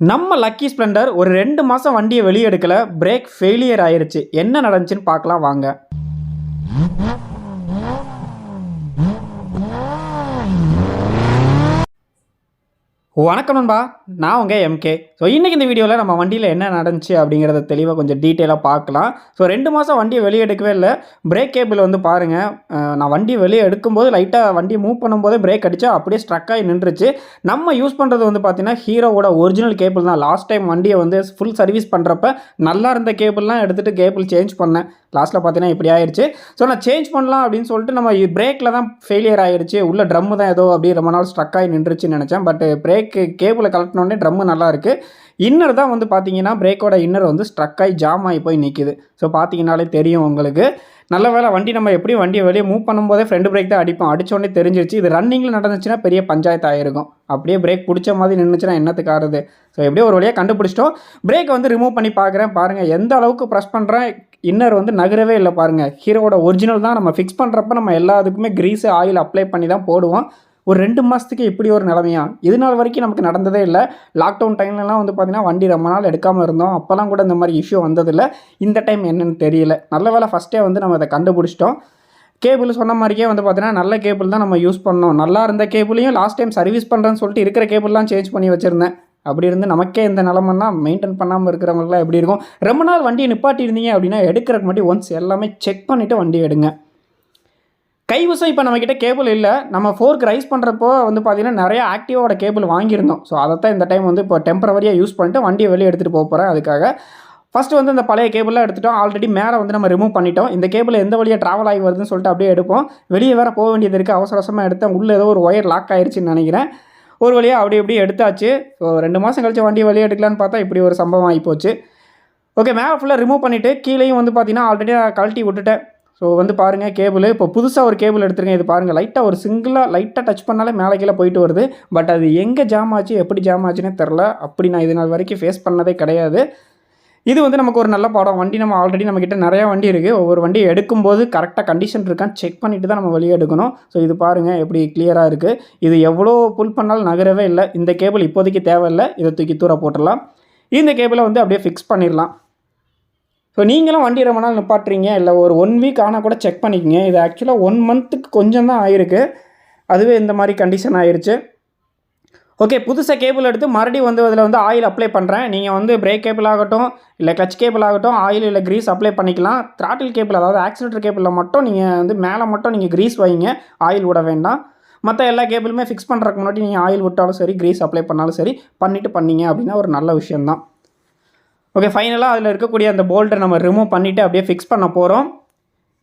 நம்ம lucky Splendor ஒரு 2 மாசம் வண்டிய வெளிய எடுக்கல. பிரேக் ஃபெயிலியர் ஆயிருச்சு. என்ன நடந்துச்சுன்னு பார்க்கலாம் வாங்க. வணக்கம் நண்பா, நான் உங்கள் எம்கே. ஸோ இன்றைக்கி இந்த வீடியோவில் நம்ம வண்டியில் என்ன நடந்துச்சு அப்படிங்கிறத தெளிவாக கொஞ்சம் டீட்டெயிலாக பார்க்கலாம். ஸோ 2 மாதம் வண்டியை வெளியே எடுக்கவே இல்லை. பிரேக் கேபிள் வந்து பாருங்கள், நான் வண்டியை வெளியே எடுக்கும்போது லைட்டாக வண்டியை மூவ் பண்ணும்போது பிரேக் அடித்தா அப்படியே ஸ்ட்ரக் ஆகி நின்றுச்சு. நம்ம யூஸ் பண்ணுறது வந்து பார்த்திங்கன்னா ஹீரோவோட ஒரிஜினல் கேபிள் தான். லாஸ்ட் டைம் வண்டியை வந்து ஃபுல் சர்வீஸ் பண்ணுறப்ப நல்லா இருந்த கேபிள்லாம் எடுத்துகிட்டு கேபிள் சேஞ்ச் பண்ணேன். லாஸ்ட்டில் பார்த்தீங்கன்னா இப்படி ஆயிடுச்சு. ஸோ நான் சேஞ்ச் பண்ணலாம் அப்படின்னு சொல்லிட்டு நம்ம பிரேக்கில் தான் ஃபெயிலியர் ஆயிடுச்சு. உள்ள ட்ரம்மு தான் ஏதோ அப்படியே ரொம்ப நாள் ஸ்ட்ரக் ஆகி நின்றுச்சுன்னு நினச்சேன். பட் பிரேக்கு கேபிளை கலட்டினோடனே ட்ரம்மு நல்லா இருக்குது. இன்னர் தான் வந்து பார்த்தீங்கன்னா பிரேக்கோட இன்னர் வந்து ஸ்ட்ரக் ஆகி ஜாம் ஆகி போய் நிற்கிது. ஸோ பார்த்தீங்கனாலே தெரியும் உங்களுக்கு. நல்ல வேலை வண்டி நம்ம எப்படியும் வண்டியை வெளியே மூவ் பண்ணும்போதே ஃப்ரண்ட் பிரேக் தான் அடிப்போம். அடித்தோடனே தெரிஞ்சிருச்சு. இது ரன்னிங்கில் நடந்துச்சுன்னா பெரிய பஞ்சாயத்து ஆகிருக்கும். அப்படியே பிரேக் பிடிச்ச மாதிரி நின்றுச்சுன்னா என்னத்துக்கு ஆறுது. ஸோ எப்படியோ ஒரு வழியாக கண்டுபிடிச்சிட்டோம். பிரேக்கை வந்து ரிமூவ் பண்ணி பார்க்குறேன். பாருங்கள் எந்த அளவுக்கு ப்ரெஸ் பண்ணுறேன், இன்னர் வந்து நகரவே இல்லை பாருங்கள். ஹீரோவோட ஒரிஜினல் தான். நம்ம ஃபிக்ஸ் பண்ணுறப்ப நம்ம எல்லாத்துக்குமே க்ரீஸு ஆயில் அப்ளை பண்ணி தான் போடுவோம். ஒரு 2 மாதத்துக்கு இப்படி ஒரு நிலமையா? இது நாள் வரைக்கும் நமக்கு நடந்ததே இல்லை. லாக்டவுன் டைம்லலாம் வந்து பார்த்திங்கன்னா வண்டி ரொம்ப நாள் எடுக்காமல் இருந்தோம். அப்போலாம் கூட இந்த மாதிரி இஷ்யூ வந்ததில்லை. இந்த டைம் என்னென்னு தெரியல. நல்ல வேலை ஃபஸ்ட்டே வந்து நம்ம அதை கண்டுபிடிச்சிட்டோம். கேபிள் சொன்ன மாதிரியே வந்து பார்த்தீங்கன்னா நல்ல கேபிள் தான் நம்ம யூஸ் பண்ணோம். நல்லா இருந்த கேபிளையும் லாஸ்ட் டைம் சர்வீஸ் பண்ணுறேன்னு சொல்லிட்டு இருக்கிற கேபிள்லாம் சேஞ்ச் பண்ணி வச்சுருந்தேன். அப்படி இருந்து நமக்கே இந்த நிலமன்னா மெயின்டைன் பண்ணாமல் இருக்கிறவங்களுக்குலாம் எப்படி இருக்கும்? ரொம்ப நாள் வண்டியை நிப்பாட்டியிருந்தீங்க அப்படின்னா எடுக்கிறதுக்கு மட்டும் ஒன்ஸ் எல்லாமே செக் பண்ணிவிட்டு வண்டி எடுங்க. கைவசம் இப்போ நம்மக்கிட்ட கேபிள் இல்லை. நம்ம ஃபோர்க்கு ரைஸ் பண்ணுறப்போ வந்து பார்த்திங்கன்னா நிறையா ஆக்டிவாவோட கேபிள் வாங்கியிருந்தோம். ஸோ அதைத்தான் இந்த டைம் வந்து இப்போ டெம்பரவரியாக யூஸ் பண்ணிட்டு வண்டியை வெளியே எடுத்துகிட்டு போக போகிறேன். அதுக்காக ஃபஸ்ட்டு வந்து இந்த பழைய கேபிளாக எடுத்துகிட்டோம். ஆல்ரெடி மேலே வந்து நம்ம ரிமூவ் பண்ணிட்டோம். இந்த கேபிள் எந்த வழியாக ட்ராவல் ஆகி வருதுன்னு சொல்லிட்டு அப்படியே எடுப்போம். வெளியே வேறு போக வேண்டியது இருக்குது. அவசர அவசரமாக எடுத்தேன். உள்ளே ஏதோ ஒரு ஒயர் லாக் ஆயிடுச்சுன்னு நினைக்கிறேன். ஒரு வழியாக அப்படி இப்படி எடுத்தாச்சு. ஸோ 2 மாதம் கழிச்சு வண்டியை வெளியே எடுக்கலான்னு பார்த்தா இப்படி ஒரு சம்பவம் ஆகிப்போச்சு. ஓகே, மேலே ஃபுல்லாக ரிமூவ் பண்ணிவிட்டு கீழேயும் வந்து பார்த்திங்கன்னா ஆல்ரெடி கழட்டி விட்டுட்டேன். ஸோ வந்து பாருங்கள் கேபிள் இப்போ புதுசாக ஒரு கேபிள் எடுத்துருக்கேன். இது பாருங்கள் லைட்டாக ஒரு சிங்கிளாக லைட்டாக டச் பண்ணாலே மேலே கீழே போயிட்டு வருது. பட் அது எங்கே ஜாம் ஆச்சு, எப்படி ஜாம் ஆச்சுன்னே தெரில. அப்படி நான் இது நாள் வரைக்கும் ஃபேஸ் பண்ணதே கிடையாது. இது வந்து நமக்கு ஒரு நல்ல பாடம். வண்டி நம்ம ஆல்ரெடி நம்மக்கிட்ட நிறையா வண்டி இருக்குது. ஒவ்வொரு வண்டியை எடுக்கும்போது கரெக்டாக கண்டிஷன் இருக்கான்னு செக் பண்ணிவிட்டு தான் நம்ம வெளியே எடுக்கணும். ஸோ இது பாருங்கள் எப்படி கிளியராக இருக்குது. இது எவ்வளோ புல் பண்ணாலும் நகரவே இல்லை. இந்த கேபிள் இப்போதைக்கு தேவையில்லை. இதை தூக்கி தூர போட்டுடலாம். இந்த கேபிளை வந்து அப்படியே ஃபிக்ஸ் பண்ணிடலாம். ஸோ நீங்களும் வண்டி ரொம்ப நாள் நிப்பாட்டுறீங்க, இல்லை ஒரு 1 வீக் ஆனால் கூட செக் பண்ணிக்கங்க. இது ஆக்சுவலாக 1 மந்த்துக்கு கொஞ்சம் தான் ஆயிருக்கு. அதுவே இந்த மாதிரி கண்டிஷன் ஆயிடுச்சு. ஓகே, புதுசாக கேபிள் எடுத்து மறுபடியும் வந்து அதில் வந்து ஆயில் அப்ளை பண்ணுறேன். நீங்கள் வந்து பிரேக் கேபிள் ஆகட்டும், இல்லை கிளச் கேபிள் ஆகட்டும், ஆயில் இல்லை க்ரீஸ் அப்ளை பண்ணிக்கலாம். த்ராட்டில் கேபிள், அதாவது ஆக்சிலேட்டர் கேபிளில் மட்டும் நீங்கள் வந்து மேலே மட்டும் நீங்கள் க்ரீஸ் வைங்க, ஆயில் விட வேண்டாம். மற்ற எல்லா கேபிளுமே ஃபிக்ஸ் பண்ணுறதுக்கு முன்னாடி நீங்கள் ஆயில் விட்டாலும் சரி, க்ரீஸ் அப்ளை பண்ணாலும் சரி பண்ணிவிட்டு பண்ணீங்க அப்படின்னா ஒரு நல்ல விஷயந்தான். ஓகே, ஃபைனலாக அதில் இருக்கக்கூடிய அந்த போல்ட்டை நம்ம ரிமூவ் பண்ணிவிட்டு அப்படியே ஃபிக்ஸ் பண்ண போகிறோம்.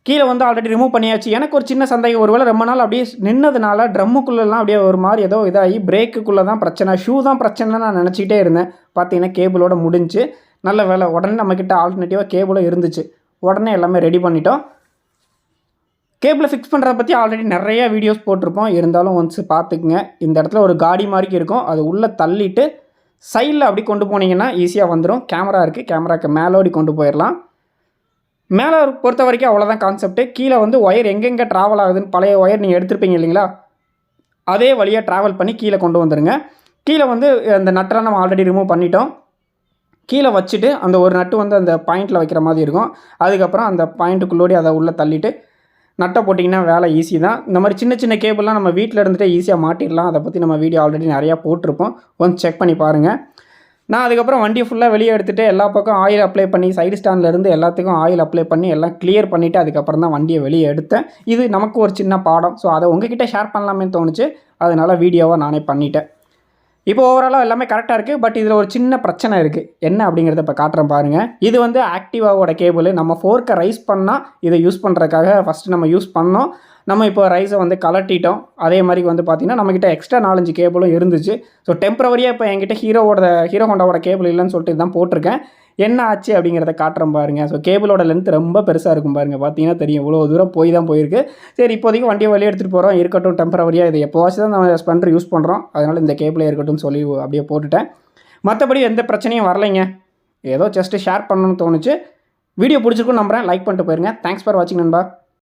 கீழே வந்து ஆல்ரெடி ரிமூவ் பண்ணியாச்சு. எனக்கு ஒரு சின்ன சந்தேகம், ஒருவேளை ரொம்ப நாள் அப்படியே நின்னதுனால ட்ரம்முக்குள்ளெல்லாம் அப்படியே ஒரு மாதிரி ஏதோ இதாகி பிரேக்குக்குள்ளே தான் பிரச்சனை, ஷூ தான் பிரச்சனைன்னு நான் நினச்சிக்கிட்டே இருந்தேன். பார்த்தீங்கன்னா கேபிளோட முடிஞ்சு. நல்ல வேலை, உடனே நம்மக்கிட்ட ஆல்டர்னேட்டிவாக கேபிளும் இருந்துச்சு. உடனே எல்லாமே ரெடி பண்ணிட்டோம். கேபிளை ஃபிக்ஸ் பண்ணுறத பற்றி ஆல்ரெடி நிறையா வீடியோஸ் போட்டிருப்போம். இருந்தாலும் ஒன்ஸ் பார்த்துக்குங்க. இந்த இடத்துல ஒரு காடி மாதிரி இருக்கும். அது உள்ளே தள்ளிட்டு சைடில் அப்படி கொண்டு போனீங்கன்னா ஈஸியாக வந்துடும். கேமரா இருக்குது, கேமராவுக்கு மேலோடி கொண்டு போயிடலாம். மேலே பொறுத்த வரைக்கும் அவ்வளோதான் கான்செப்ட்டு. கீழே வந்து ஒயர் எங்கெங்கே ட்ராவல் ஆகுதுன்னு பழைய ஒயர் நீங்கள் எடுத்துருப்பீங்க இல்லைங்களா, அதே வழியாக ட்ராவல் பண்ணி கீழே கொண்டு வந்துடுங்க. கீழே வந்து அந்த நட்டெல்லாம் நம்ம ஆல்ரெடி ரிமூவ் பண்ணிட்டோம். கீழே வச்சுட்டு அந்த ஒரு நட்டு வந்து அந்த பாயிண்டில் வைக்கிற மாதிரி இருக்கும். அதுக்கப்புறம் அந்த பாயிண்ட்டுக்குள்ளோடி அதை உள்ளே தள்ளிட்டு நட்டை போட்டிங்கன்னா வேலை ஈஸி தான். இந்த மாதிரி சின்ன சின்ன கேபிள்லாம் நம்ம வீட்டில் இருந்துகிட்டே ஈஸியாக மாட்டிடலாம். அதை பற்றி நம்ம வீடியோ ஆல்ரெடி நிறையா போட்டிருப்போம். கொஞ்சம் செக் பண்ணி பாருங்கள். நான் அதுக்கப்புறம் வண்டியை ஃபுல்லாக வெளியே எடுத்துகிட்டு எல்லா பக்கம் ஆயில் அப்ளை பண்ணி சைடு ஸ்டாண்ட்லேருந்து எல்லாத்துக்கும் ஆயில் அப்ளை பண்ணி எல்லாம் கிளியர் பண்ணிவிட்டு அதுக்கப்புறம் தான் வண்டியை வெளியே எடுத்தேன். இது நமக்கு ஒரு சின்ன பாடம். ஸோ அதை உங்ககிட்ட ஷேர் பண்ணலாமேன்னு தோணுச்சு. அதனால் வீடியோவாக நானே பண்ணிட்டேன். இப்போ ஓவராலாக எல்லாமே கரெக்டாக இருக்குது. பட் இதில் ஒரு சின்ன பிரச்சனை இருக்குது. என்ன அப்படிங்கிறத இப்போ காட்டுறேன் பாருங்கள். இது வந்து ஆக்டிவாவோட கேபிள். நம்ம ஃபோர்க்கை ரைஸ் பண்ணால் இதை யூஸ் பண்ணுறதுக்காக ஃபஸ்ட்டு நம்ம யூஸ் பண்ணோம். நம்ம இப்போ ரைஸை வந்து கலட்டிட்டோம். அதே மாதிரி வந்து பார்த்திங்கன்னா நம்மக்கிட்ட எக்ஸ்ட்ரா 4-5 கேபிளும் இருந்துச்சு. ஸோ டெம்பரவரியாக இப்போ என்கிட்ட ஹீரோ ஹோண்டாவோட கேபிள் இல்லைன்னு சொல்லிட்டு தான் போட்டிருக்கேன். என்ன ஆச்சு அப்படிங்கிறத காட்டுறேன் பாருங்கள். ஸோ கேபிளோட லென்த் ரொம்ப பெருசாக இருக்கும் பாருங்கள். பார்த்தீங்கன்னா தெரியும் இவ்வளோ தூரம் போய் தான் போயிருக்கு. சரி, இப்போதைக்கு வண்டியை வெளியே எடுத்துகிட்டு போகிறோம், இருக்கட்டும் டெம்பரவரியாக. இது எப்போவாச்சும் தான் நம்ம ஸ்பெண்டர் யூஸ் பண்ணுறோம். அதனால் இந்த கேபிளே இருக்கட்டும்னு சொல்லி அப்படியே போட்டுட்டேன். மற்றபடி எந்த பிரச்சனையும் வரலைங்க. ஏதோ ஜஸ்ட்டு ஷேர் பண்ணணும்னு தோணுச்சு. வீடியோ பிடிச்சிருக்குன்னு நம்புகிறேன். லைக் பண்ணிட்டு போயிருங்க. தேங்க்ஸ் ஃபார் வாட்சிங் நண்பா.